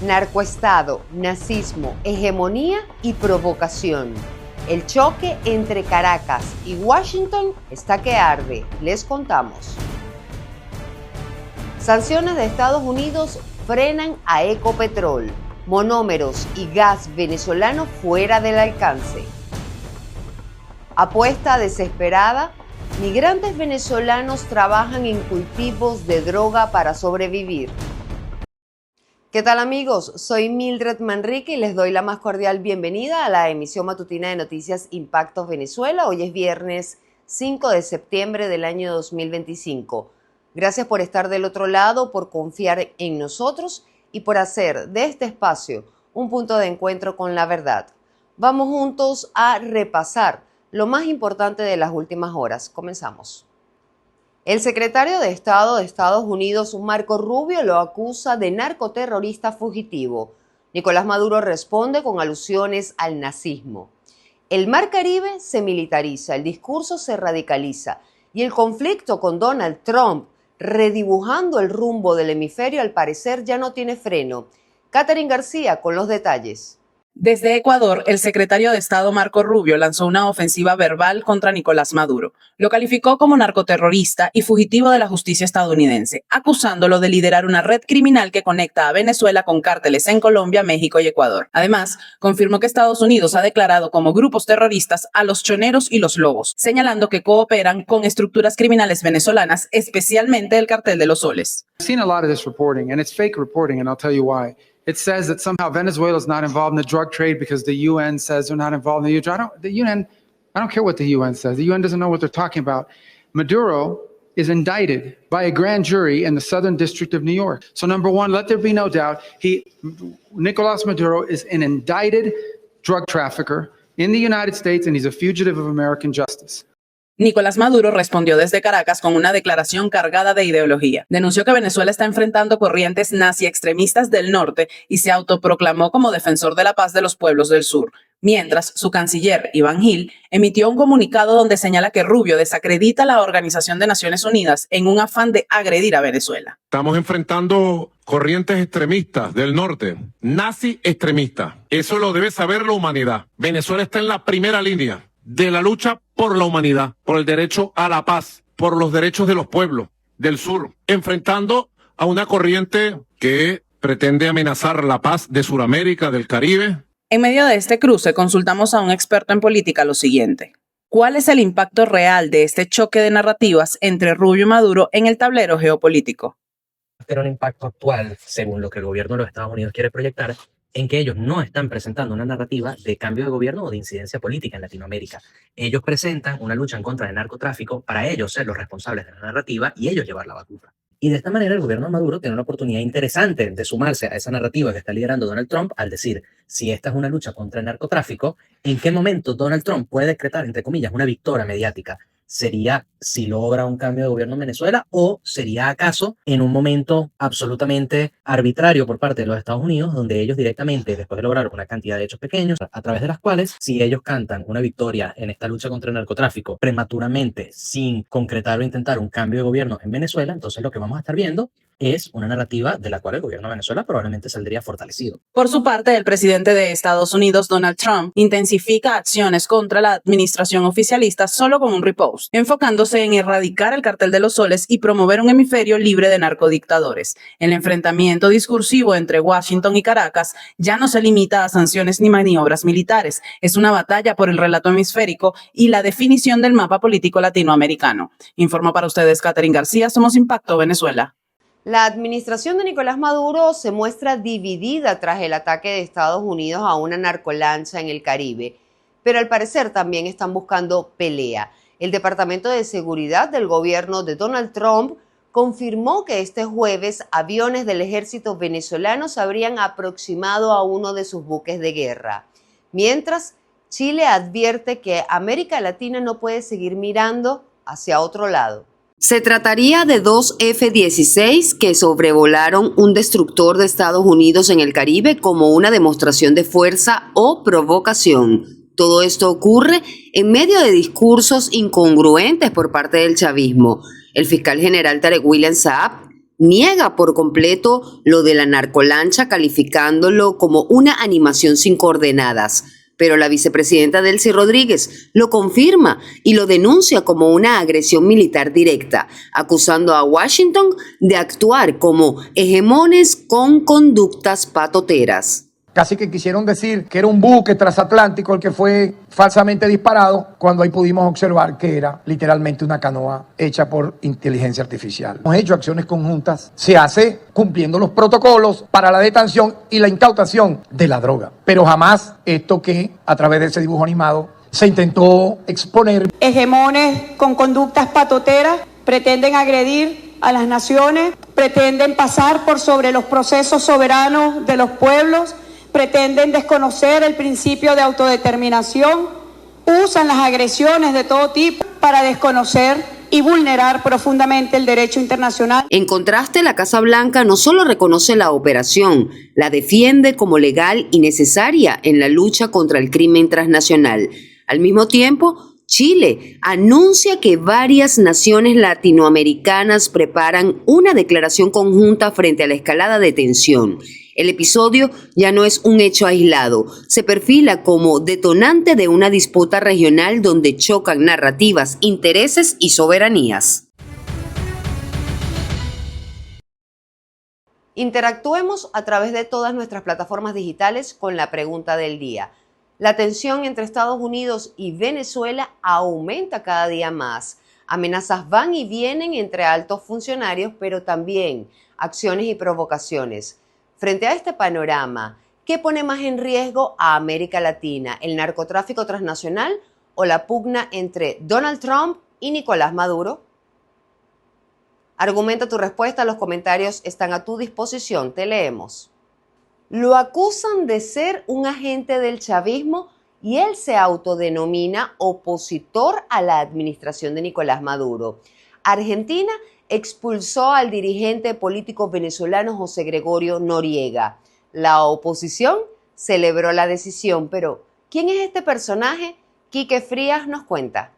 Narcoestado, nazismo, hegemonía y provocación. El choque entre Caracas y Washington está que arde, les contamos. Sanciones de Estados Unidos frenan a Ecopetrol. Monómeros y gas venezolano fuera del alcance. Apuesta desesperada. Migrantes venezolanos trabajan en cultivos de droga para sobrevivir. ¿Qué tal, amigos? Soy Mildred Manrique y les doy la más cordial bienvenida a la emisión matutina de Noticias Impactos Venezuela. Hoy es viernes 5 de septiembre del año 2025. Gracias por estar del otro lado, por confiar en nosotros y por hacer de este espacio un punto de encuentro con la verdad. Vamos juntos a repasar lo más importante de las últimas horas. Comenzamos. El secretario de Estado de Estados Unidos, Marco Rubio, lo acusa de narcoterrorista fugitivo. Nicolás Maduro responde con alusiones al nazismo. El Mar Caribe se militariza, el discurso se radicaliza y el conflicto con Donald Trump, redibujando el rumbo del hemisferio, al parecer ya no tiene freno. Catherine García con los detalles. Desde Ecuador, el secretario de Estado Marco Rubio lanzó una ofensiva verbal contra Nicolás Maduro. Lo calificó como narcoterrorista y fugitivo de la justicia estadounidense, acusándolo de liderar una red criminal que conecta a Venezuela con cárteles en Colombia, México y Ecuador. Además, confirmó que Estados Unidos ha declarado como grupos terroristas a los choneros y los lobos, señalando que cooperan con estructuras criminales venezolanas, especialmente el cartel de los soles. I've seen a lot of this reporting, and it's fake reporting, and I'll tell you why. It says that somehow Venezuela is not involved in the drug trade because the UN says they're not involved in the drug. I don't care what the UN says. The UN doesn't know what they're talking about. Maduro is indicted by a grand jury in the Southern District of New York. So number one, let there be no doubt, Nicolás Maduro is an indicted drug trafficker in the United States, and he's a fugitive of American justice. Nicolás Maduro respondió desde Caracas con una declaración cargada de ideología. Denunció que Venezuela está enfrentando corrientes nazi-extremistas del norte y se autoproclamó como defensor de la paz de los pueblos del sur. Mientras, su canciller, Iván Gil, emitió un comunicado donde señala que Rubio desacredita la Organización de Naciones Unidas en un afán de agredir a Venezuela. Estamos enfrentando corrientes extremistas del norte, nazi-extremistas. Eso lo debe saber la humanidad. Venezuela está en la primera línea de la lucha por la humanidad, por el derecho a la paz, por los derechos de los pueblos del sur, enfrentando a una corriente que pretende amenazar la paz de Sudamérica, del Caribe. En medio de este cruce, consultamos a un experto en política lo siguiente. ¿Cuál es el impacto real de este choque de narrativas entre Rubio y Maduro en el tablero geopolítico? Tener un impacto actual, según lo que el gobierno de los Estados Unidos quiere proyectar, en que ellos no están presentando una narrativa de cambio de gobierno o de incidencia política en Latinoamérica. Ellos presentan una lucha en contra del narcotráfico para ellos ser los responsables de la narrativa y ellos llevar la batuta. Y de esta manera el gobierno de Maduro tiene una oportunidad interesante de sumarse a esa narrativa que está liderando Donald Trump al decir, si esta es una lucha contra el narcotráfico, ¿en qué momento Donald Trump puede decretar, entre comillas, una victoria mediática? ¿Sería si logra un cambio de gobierno en Venezuela o sería acaso en un momento absolutamente arbitrario por parte de los Estados Unidos, donde ellos directamente, después de lograr una cantidad de hechos pequeños, a través de las cuales, si ellos cantan una victoria en esta lucha contra el narcotráfico prematuramente, sin concretar o intentar un cambio de gobierno en Venezuela, entonces lo que vamos a estar viendo es una narrativa de la cual el gobierno de Venezuela probablemente saldría fortalecido. Por su parte, el presidente de Estados Unidos, Donald Trump, intensifica acciones contra la administración oficialista solo con un repost, enfocándose en erradicar el cartel de los soles y promover un hemisferio libre de narcodictadores. El enfrentamiento discursivo entre Washington y Caracas ya no se limita a sanciones ni maniobras militares, es una batalla por el relato hemisférico y la definición del mapa político latinoamericano. Informó para ustedes Catherine García, Somos Impacto Venezuela. La administración de Nicolás Maduro se muestra dividida tras el ataque de Estados Unidos a una narcolancha en el Caribe, pero al parecer también están buscando pelea. El Departamento de Seguridad del gobierno de Donald Trump confirmó que este jueves aviones del ejército venezolano se habrían aproximado a uno de sus buques de guerra. Mientras, Chile advierte que América Latina no puede seguir mirando hacia otro lado. Se trataría de dos F-16 que sobrevolaron un destructor de Estados Unidos en el Caribe como una demostración de fuerza o provocación. Todo esto ocurre en medio de discursos incongruentes por parte del chavismo. El fiscal general Tarek William Saab niega por completo lo de la narcolancha, calificándolo como una animación sin coordenadas. Pero la vicepresidenta Delcy Rodríguez lo confirma y lo denuncia como una agresión militar directa, acusando a Washington de actuar como hegemones con conductas patoteras. Casi que quisieron decir que era un buque transatlántico el que fue falsamente disparado, cuando ahí pudimos observar que era literalmente una canoa hecha por inteligencia artificial. Hemos hecho acciones conjuntas, se hace cumpliendo los protocolos para la detención y la incautación de la droga. Pero jamás esto que a través de ese dibujo animado se intentó exponer. Hegemones con conductas patoteras pretenden agredir a las naciones, pretenden pasar por sobre los procesos soberanos de los pueblos, pretenden desconocer el principio de autodeterminación, usan las agresiones de todo tipo para desconocer y vulnerar profundamente el derecho internacional. En contraste, la Casa Blanca no solo reconoce la operación, la defiende como legal y necesaria en la lucha contra el crimen transnacional. Al mismo tiempo, Chile anuncia que varias naciones latinoamericanas preparan una declaración conjunta frente a la escalada de tensión. El episodio ya no es un hecho aislado, se perfila como detonante de una disputa regional donde chocan narrativas, intereses y soberanías. Interactuemos a través de todas nuestras plataformas digitales con la pregunta del día. La tensión entre Estados Unidos y Venezuela aumenta cada día más. Amenazas van y vienen entre altos funcionarios, pero también acciones y provocaciones. Frente a este panorama, ¿qué pone más en riesgo a América Latina? ¿El narcotráfico transnacional o la pugna entre Donald Trump y Nicolás Maduro? Argumenta tu respuesta, los comentarios están a tu disposición, te leemos. Lo acusan de ser un agente del chavismo y él se autodenomina opositor a la administración de Nicolás Maduro. Argentina expulsó al dirigente político venezolano José Gregorio Noriega. La oposición celebró la decisión, pero ¿quién es este personaje? Quique Frías nos cuenta.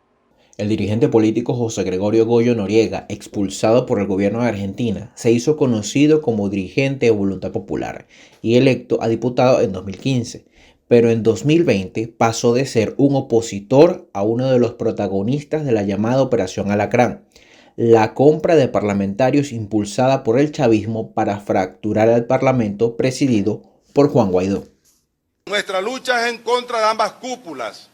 El dirigente político José Gregorio Goyo Noriega, expulsado por el gobierno de Argentina, se hizo conocido como dirigente de Voluntad Popular y electo a diputado en 2015, pero en 2020 pasó de ser un opositor a uno de los protagonistas de la llamada Operación Alacrán, la compra de parlamentarios impulsada por el chavismo para fracturar al Parlamento presidido por Juan Guaidó. Nuestra lucha es en contra de ambas cúpulas,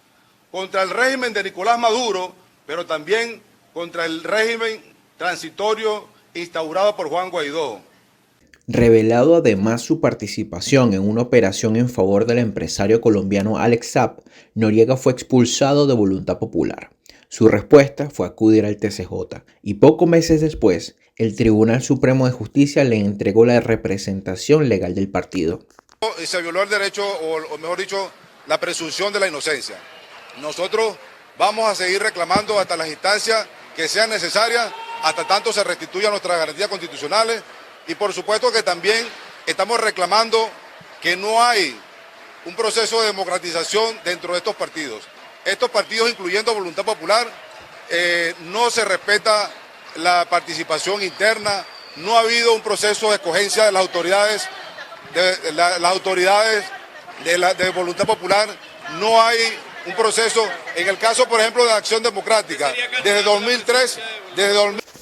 contra el régimen de Nicolás Maduro, pero también contra el régimen transitorio instaurado por Juan Guaidó. Revelado además su participación en una operación en favor del empresario colombiano Alex Saab, Noriega fue expulsado de Voluntad Popular. Su respuesta fue acudir al TCJ y pocos meses después, el Tribunal Supremo de Justicia le entregó la representación legal del partido. Se violó el derecho, o mejor dicho, la presunción de la inocencia. Nosotros vamos a seguir reclamando hasta las instancias que sean necesarias, hasta tanto se restituyan nuestras garantías constitucionales y por supuesto que también estamos reclamando que no hay un proceso de democratización dentro de estos partidos. Estos partidos, incluyendo Voluntad Popular, no se respeta la participación interna, no ha habido un proceso de escogencia de las autoridades, de Voluntad Popular, no hay un proceso, en el caso por ejemplo de Acción Democrática, desde 2003,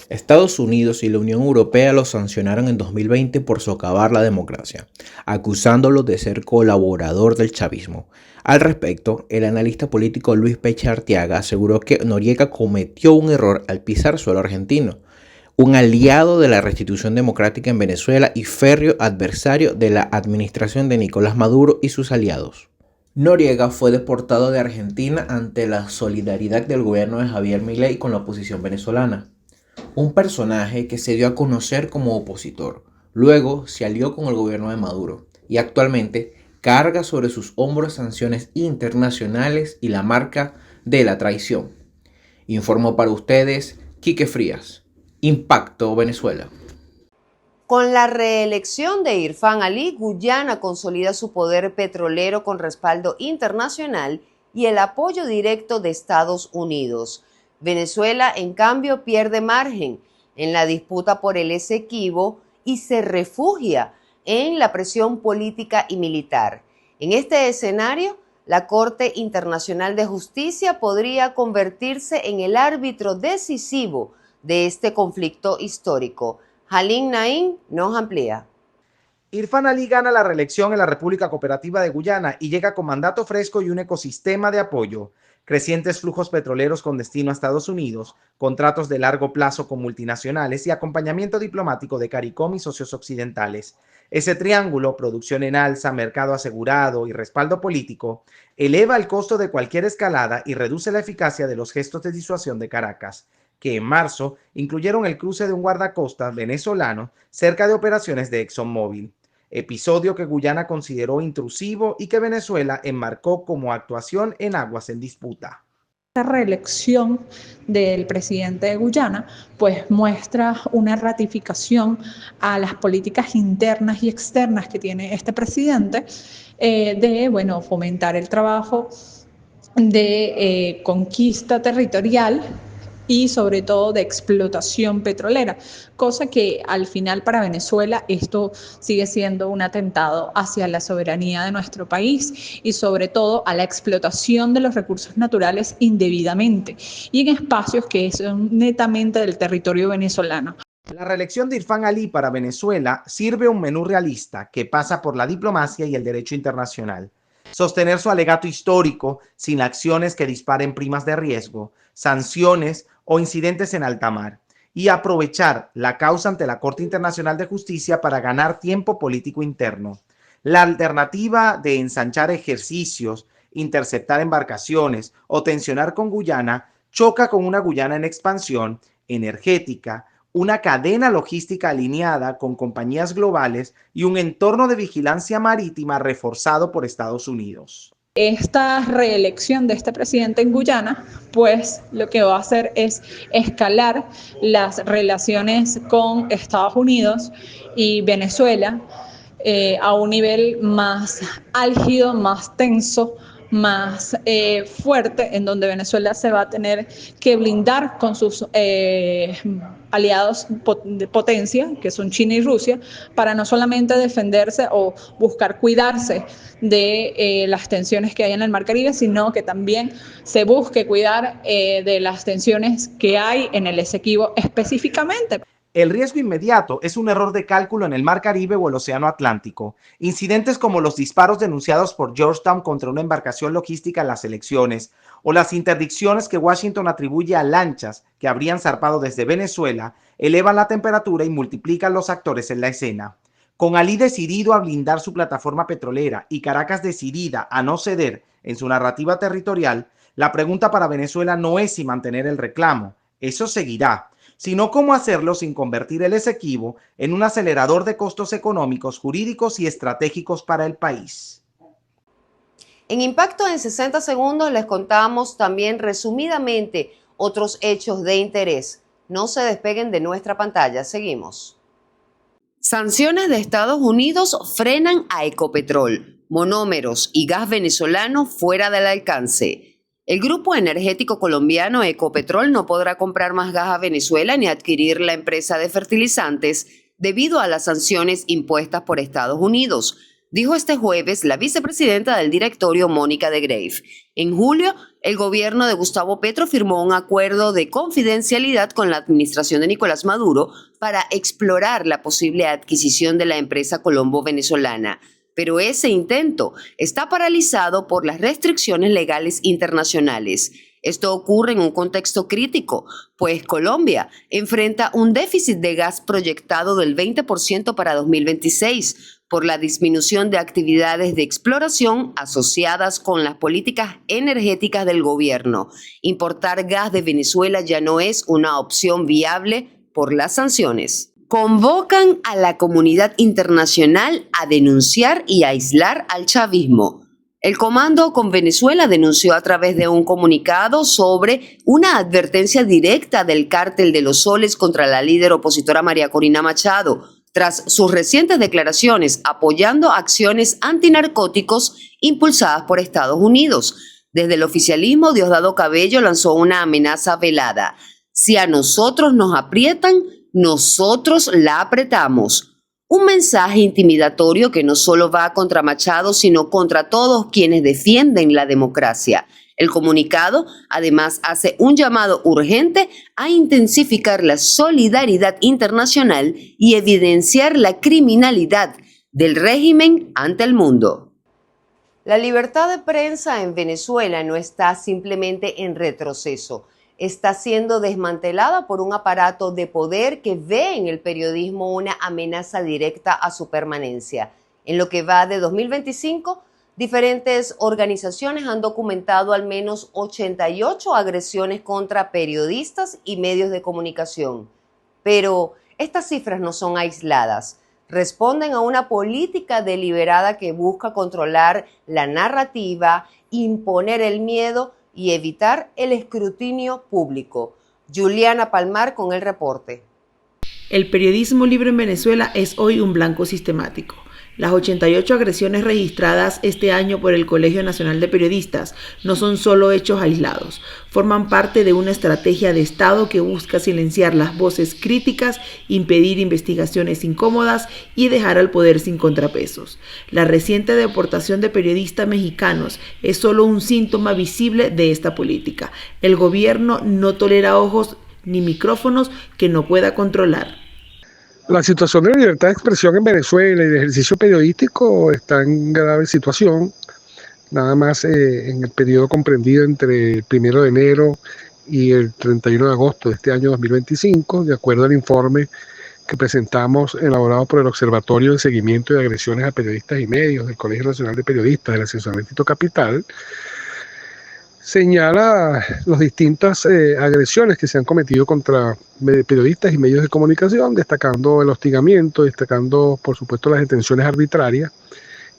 Estados Unidos y la Unión Europea lo sancionaron en 2020 por socavar la democracia, acusándolo de ser colaborador del chavismo. Al respecto, el analista político Luis Pecha Arteaga aseguró que Noriega cometió un error al pisar suelo argentino, un aliado de la restitución democrática en Venezuela y férreo adversario de la administración de Nicolás Maduro y sus aliados. Noriega fue deportado de Argentina ante la solidaridad del gobierno de Javier Milei con la oposición venezolana. Un personaje que se dio a conocer como opositor, luego se alió con el gobierno de Maduro y actualmente carga sobre sus hombros sanciones internacionales y la marca de la traición. Informó para ustedes Quique Frías. Impacto Venezuela. Con la reelección de Irfán Ali, Guyana consolida su poder petrolero con respaldo internacional y el apoyo directo de Estados Unidos. Venezuela, en cambio, pierde margen. En la disputa por el Esequibo, y se refugia en la presión política y militar. En este escenario, la Corte Internacional de Justicia podría convertirse en el árbitro decisivo de este conflicto histórico. Halim Naim nos amplía. Irfan Ali gana la reelección en la República Cooperativa de Guyana y llega con mandato fresco y un ecosistema de apoyo. Crecientes flujos petroleros con destino a Estados Unidos, contratos de largo plazo con multinacionales y acompañamiento diplomático de CARICOM y socios occidentales. Ese triángulo, producción en alza, mercado asegurado y respaldo político, eleva el costo de cualquier escalada y reduce la eficacia de los gestos de disuasión de Caracas, que en marzo incluyeron el cruce de un guardacostas venezolano cerca de operaciones de ExxonMobil, episodio que Guyana consideró intrusivo y que Venezuela enmarcó como actuación en aguas en disputa. La reelección del presidente de Guyana pues muestra una ratificación a las políticas internas y externas que tiene este presidente de fomentar el trabajo de conquista territorial y sobre todo de explotación petrolera, cosa que al final para Venezuela esto sigue siendo un atentado hacia la soberanía de nuestro país y sobre todo a la explotación de los recursos naturales indebidamente y en espacios que son netamente del territorio venezolano. La reelección de Irfan Ali para Venezuela sirve un menú realista que pasa por la diplomacia y el derecho internacional. Sostener su alegato histórico sin acciones que disparen primas de riesgo, sanciones o incidentes en alta mar, y aprovechar la causa ante la Corte Internacional de Justicia para ganar tiempo político interno. La alternativa de ensanchar ejercicios, interceptar embarcaciones o tensionar con Guyana choca con una Guyana en expansión energética, una cadena logística alineada con compañías globales y un entorno de vigilancia marítima reforzado por Estados Unidos. Esta reelección de este presidente en Guyana, pues lo que va a hacer es escalar las relaciones con Estados Unidos y Venezuela a un nivel más álgido, más tenso, más fuerte, en donde Venezuela se va a tener que blindar con sus aliados de potencia, que son China y Rusia, para no solamente defenderse o buscar cuidarse de las tensiones que hay en el Mar Caribe, sino que también se busque cuidar de las tensiones que hay en el Esequibo específicamente. El riesgo inmediato es un error de cálculo en el Mar Caribe o el Océano Atlántico. Incidentes como los disparos denunciados por Georgetown contra una embarcación logística en las elecciones o las interdicciones que Washington atribuye a lanchas que habrían zarpado desde Venezuela elevan la temperatura y multiplican los actores en la escena. Con Ali decidido a blindar su plataforma petrolera y Caracas decidida a no ceder en su narrativa territorial, la pregunta para Venezuela no es si mantener el reclamo, eso seguirá, sino cómo hacerlo sin convertir el Esequibo en un acelerador de costos económicos, jurídicos y estratégicos para el país. En Impacto en 60 segundos les contamos también resumidamente otros hechos de interés. No se despeguen de nuestra pantalla, seguimos. Sanciones de Estados Unidos frenan a Ecopetrol, monómeros y gas venezolano fuera del alcance. El grupo energético colombiano Ecopetrol no podrá comprar más gas a Venezuela ni adquirir la empresa de fertilizantes debido a las sanciones impuestas por Estados Unidos, dijo este jueves la vicepresidenta del directorio Mónica de Grave. En julio, el gobierno de Gustavo Petro firmó un acuerdo de confidencialidad con la administración de Nicolás Maduro para explorar la posible adquisición de la empresa colombo-venezolana. Pero ese intento está paralizado por las restricciones legales internacionales. Esto ocurre en un contexto crítico, pues Colombia enfrenta un déficit de gas proyectado del 20% para 2026 por la disminución de actividades de exploración asociadas con las políticas energéticas del gobierno. Importar gas de Venezuela ya no es una opción viable por las sanciones. Convocan a la comunidad internacional a denunciar y aislar al chavismo. El Comando con Venezuela denunció a través de un comunicado sobre una advertencia directa del Cártel de los Soles contra la líder opositora María Corina Machado, tras sus recientes declaraciones apoyando acciones antinarcóticos impulsadas por Estados Unidos. Desde el oficialismo, Diosdado Cabello lanzó una amenaza velada. Si a nosotros nos aprietan, nosotros la apretamos. Un mensaje intimidatorio que no solo va contra Machado, sino contra todos quienes defienden la democracia. El comunicado además hace un llamado urgente a intensificar la solidaridad internacional y evidenciar la criminalidad del régimen ante el mundo. La libertad de prensa en Venezuela no está simplemente en retroceso. Está siendo desmantelada por un aparato de poder que ve en el periodismo una amenaza directa a su permanencia. En lo que va de 2025, diferentes organizaciones han documentado al menos 88 agresiones contra periodistas y medios de comunicación. Pero estas cifras no son aisladas. Responden a una política deliberada que busca controlar la narrativa, imponer el miedo y evitar el escrutinio público. Juliana Palmar con el reporte. El periodismo libre en Venezuela es hoy un blanco sistemático. Las 88 agresiones registradas este año por el Colegio Nacional de Periodistas no son solo hechos aislados, forman parte de una estrategia de Estado que busca silenciar las voces críticas, impedir investigaciones incómodas y dejar al poder sin contrapesos. La reciente deportación de periodistas mexicanos es solo un síntoma visible de esta política. El gobierno no tolera ojos ni micrófonos que no pueda controlar. La situación de la libertad de expresión en Venezuela y de ejercicio periodístico está en grave situación. Nada más en el periodo comprendido entre el 1 de enero y el 31 de agosto de este año 2025, de acuerdo al informe que presentamos elaborado por el Observatorio de Seguimiento de Agresiones a Periodistas y Medios del Colegio Nacional de Periodistas del Asesoramiento Capital, señala las distintas agresiones que se han cometido contra periodistas y medios de comunicación, destacando el hostigamiento, destacando por supuesto las detenciones arbitrarias,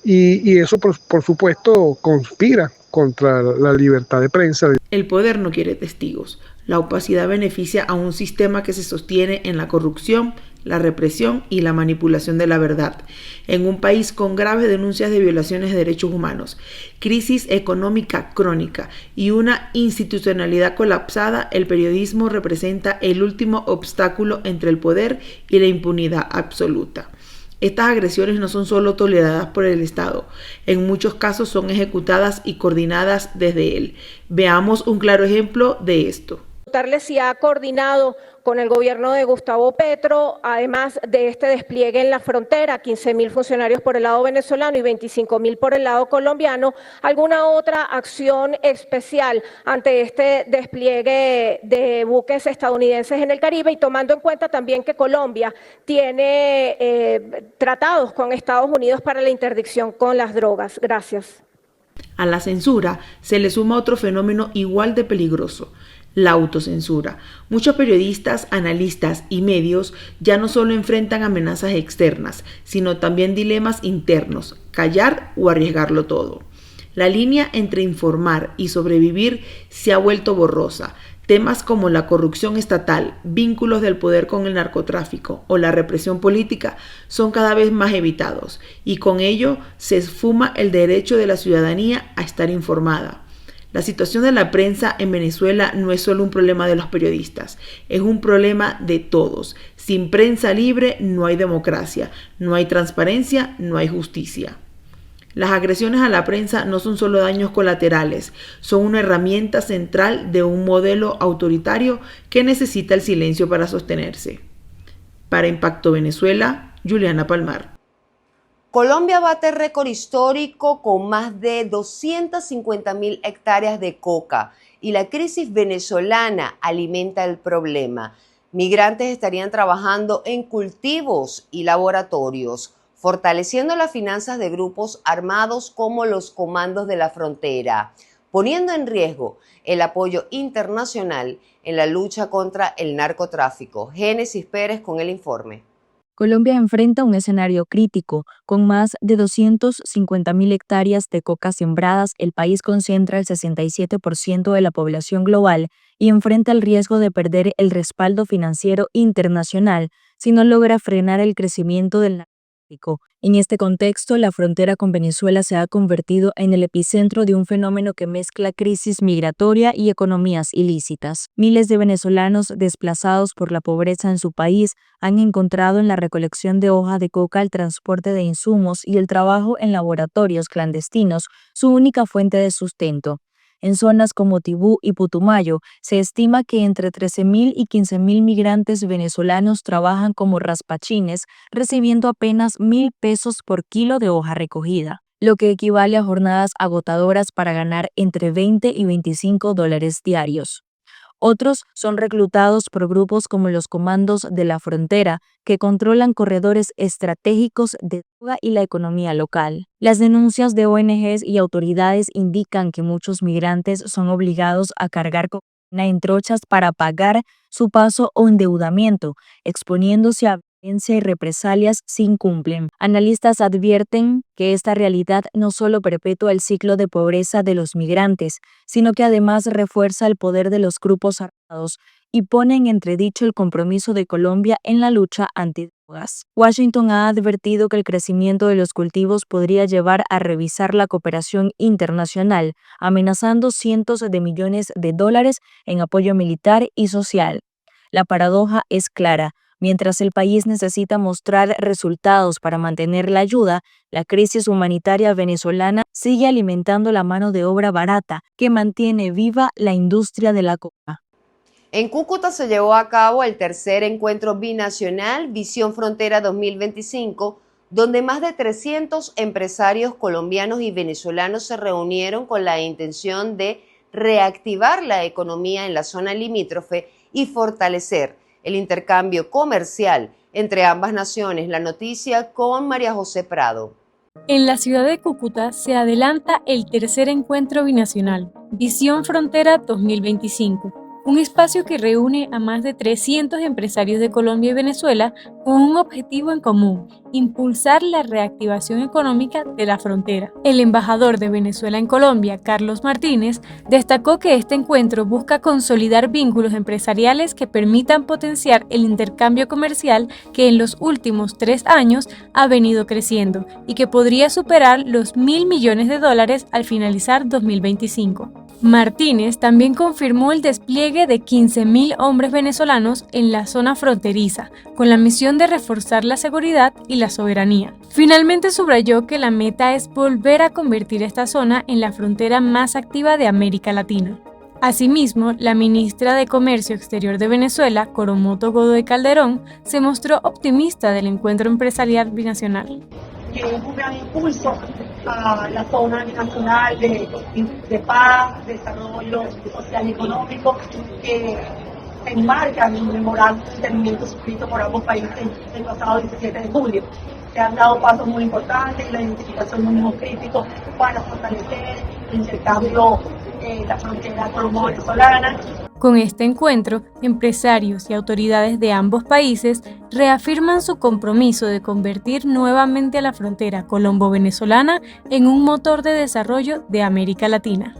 y eso por supuesto conspira contra la libertad de prensa. El poder no quiere testigos. La opacidad beneficia a un sistema que se sostiene en la corrupción, la represión y la manipulación de la verdad. En un país con graves denuncias de violaciones de derechos humanos, crisis económica crónica y una institucionalidad colapsada, el periodismo representa el último obstáculo entre el poder y la impunidad absoluta. Estas agresiones no son solo toleradas por el Estado, en muchos casos son ejecutadas y coordinadas desde él. Veamos un claro ejemplo de esto. Si ha coordinado con el gobierno de Gustavo Petro, además de este despliegue en la frontera, 15.000 funcionarios por el lado venezolano y 25.000 por el lado colombiano, alguna otra acción especial ante este despliegue de buques estadounidenses en el Caribe, y tomando en cuenta también que Colombia tiene tratados con Estados Unidos para la interdicción con las drogas. Gracias. A la censura se le suma otro fenómeno igual de peligroso: la autocensura. Muchos periodistas, analistas y medios ya no solo enfrentan amenazas externas, sino también dilemas internos: callar o arriesgarlo todo. La línea entre informar y sobrevivir se ha vuelto borrosa. Temas como la corrupción estatal, vínculos del poder con el narcotráfico o la represión política son cada vez más evitados, y con ello se esfuma el derecho de la ciudadanía a estar informada. La situación de la prensa en Venezuela no es solo un problema de los periodistas, es un problema de todos. Sin prensa libre no hay democracia, no hay transparencia, no hay justicia. Las agresiones a la prensa no son solo daños colaterales, son una herramienta central de un modelo autoritario que necesita el silencio para sostenerse. Para Impacto Venezuela, Juliana Palmar. Colombia bate récord histórico con más de 250.000 hectáreas de coca, y la crisis venezolana alimenta el problema. Migrantes estarían trabajando en cultivos y laboratorios, fortaleciendo las finanzas de grupos armados como los Comandos de la Frontera, poniendo en riesgo el apoyo internacional en la lucha contra el narcotráfico. Génesis Pérez con el informe. Colombia enfrenta un escenario crítico. Con más de 250.000 hectáreas de coca sembradas, el país concentra el 67% de la población global y enfrenta el riesgo de perder el respaldo financiero internacional si no logra frenar el crecimiento del narcotráfico. En este contexto, la frontera con Venezuela se ha convertido en el epicentro de un fenómeno que mezcla crisis migratoria y economías ilícitas. Miles de venezolanos desplazados por la pobreza en su país han encontrado en la recolección de hoja de coca, el transporte de insumos y el trabajo en laboratorios clandestinos su única fuente de sustento. En zonas como Tibú y Putumayo, se estima que entre 13.000 y 15.000 migrantes venezolanos trabajan como raspachines, recibiendo apenas 1.000 pesos por kilo de hoja recogida, lo que equivale a jornadas agotadoras para ganar entre 20 y 25 dólares diarios. Otros son reclutados por grupos como los Comandos de la Frontera, que controlan corredores estratégicos de droga y la economía local. Las denuncias de ONGs y autoridades indican que muchos migrantes son obligados a cargar cocaína en trochas para pagar su paso o endeudamiento, exponiéndose a violencia y represalias si incumplen. Analistas advierten que esta realidad no solo perpetúa el ciclo de pobreza de los migrantes, sino que además refuerza el poder de los grupos armados y pone en entredicho el compromiso de Colombia en la lucha antidrogas. Washington ha advertido que el crecimiento de los cultivos podría llevar a revisar la cooperación internacional, amenazando cientos de millones de dólares en apoyo militar y social. La paradoja es clara. Mientras el país necesita mostrar resultados para mantener la ayuda, la crisis humanitaria venezolana sigue alimentando la mano de obra barata que mantiene viva la industria de la coca. En Cúcuta se llevó a cabo el tercer encuentro binacional Visión Frontera 2025, donde más de 300 empresarios colombianos y venezolanos se reunieron con la intención de reactivar la economía en la zona limítrofe y fortalecer el intercambio comercial entre ambas naciones. La noticia con María José Prado. En la ciudad de Cúcuta se adelanta el tercer encuentro binacional, Visión Frontera 2025, un espacio que reúne a más de 300 empresarios de Colombia y Venezuela con un objetivo en común: impulsar la reactivación económica de la frontera. El embajador de Venezuela en Colombia, Carlos Martínez, destacó que este encuentro busca consolidar vínculos empresariales que permitan potenciar el intercambio comercial que en los últimos 3 años ha venido creciendo y que podría superar los $1.000 millones al finalizar 2025. Martínez también confirmó el despliegue de 15.000 hombres venezolanos en la zona fronteriza, con la misión de reforzar la seguridad y la soberanía. Finalmente subrayó que la meta es volver a convertir esta zona en la frontera más activa de América Latina. Asimismo, la ministra de Comercio Exterior de Venezuela, Coromoto Godoy Calderón, se mostró optimista del encuentro empresarial binacional. Que es un gran impulso a la zona binacional de paz, desarrollo social y económico, que se enmarca en un memorándum de entendimiento suscrito por ambos países el pasado 17 de julio. Se han dado pasos muy importantes en la identificación de unos críticos para fortalecer el intercambio en la frontera colombo-venezolana. Con este encuentro, empresarios y autoridades de ambos países reafirman su compromiso de convertir nuevamente a la frontera colombo-venezolana en un motor de desarrollo de América Latina.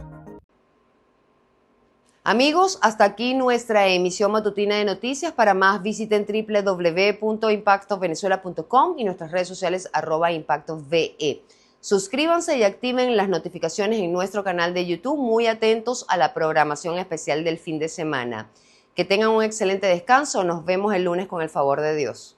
Amigos, hasta aquí nuestra emisión matutina de noticias. Para más visiten www.impactovenezuela.com y nuestras redes sociales @impactove. Suscríbanse y activen las notificaciones en nuestro canal de YouTube, muy atentos a la programación especial del fin de semana. Que tengan un excelente descanso, nos vemos el lunes con el favor de Dios.